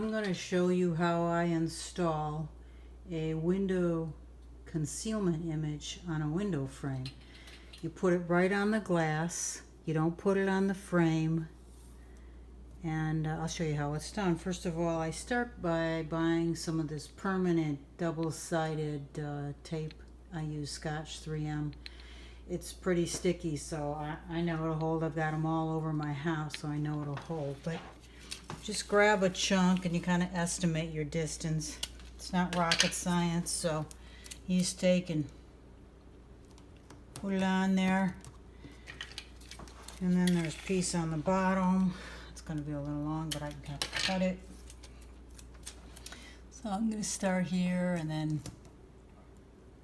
I'm going to show you how I install a window concealment image on a window frame. You put it right on the glass. You don't put it on the frame. And I'll show you how it's done. First of all, I start by buying some of this permanent double-sided tape. I use Scotch 3M. It's pretty sticky, so I know it'll hold. I've got them all over my house, so I know it'll hold. But just grab a chunk and you kind of estimate your distance. It's not rocket science, so you just take and put it on there. And then there's a piece on the bottom. It's going to be a little long, but I can kind of cut it. So I'm going to start here and then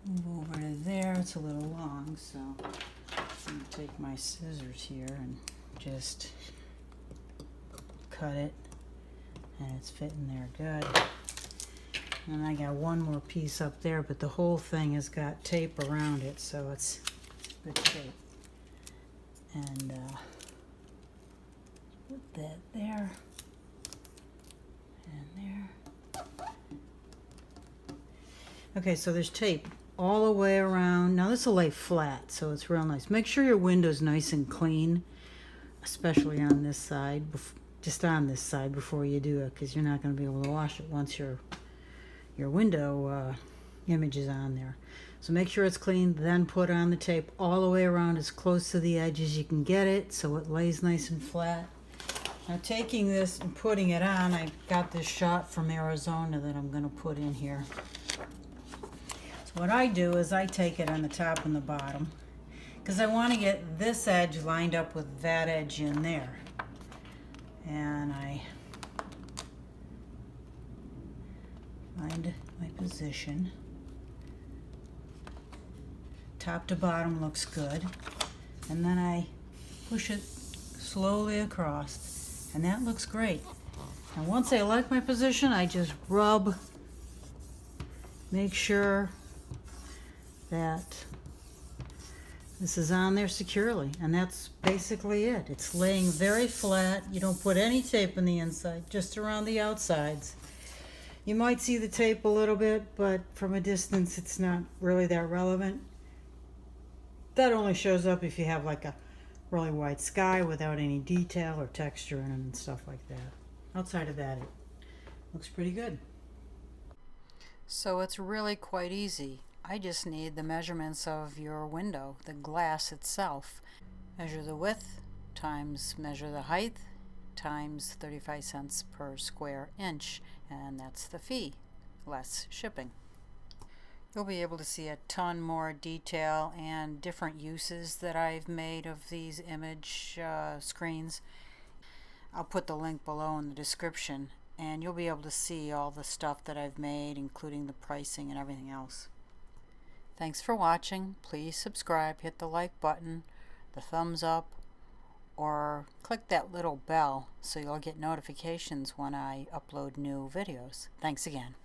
move over to there. It's a little long, so I'm going to take my scissors here and just cut it, and it's fitting there good. And I got one more piece up there, but the whole thing has got tape around it, so it's good tape. And put that there and there. Okay, so there's tape all the way around. Now this will lay flat, so it's real nice. Make sure your window's nice and clean, especially on this side, just on this side before you do it, because you're not going to be able to wash it once your window image is on there. So make sure it's clean, then put on the tape all the way around as close to the edge as you can get it so it lays nice and flat. Now taking this and putting it on, I got this shot from Arizona that I'm going to put in here. So what I do is I take it on the top and the bottom because I want to get this edge lined up with that edge in there. And I find my position. Top to bottom looks good. And then I push it slowly across. And that looks great. And once I like my position, I just rub, make sure that this is on there securely, and that's basically it. It's laying very flat. You don't put any tape on the inside, just around the outsides. You might see the tape a little bit, but from a distance it's not really that relevant. That only shows up if you have like a really white sky without any detail or texture in it and stuff like that. Outside of that, it looks pretty good. So it's really quite easy. I just need the measurements of your window, the glass itself. Measure the width times measure the height times 35 cents per square inch, and that's the fee, less shipping. You'll be able to see a ton more detail and different uses that I've made of these image screens. I'll put the link below in the description, and you'll be able to see all the stuff that I've made, including the pricing and everything else. Thanks for watching. Please subscribe, hit the like button, the thumbs up, or click that little bell so you'll get notifications when I upload new videos. Thanks again.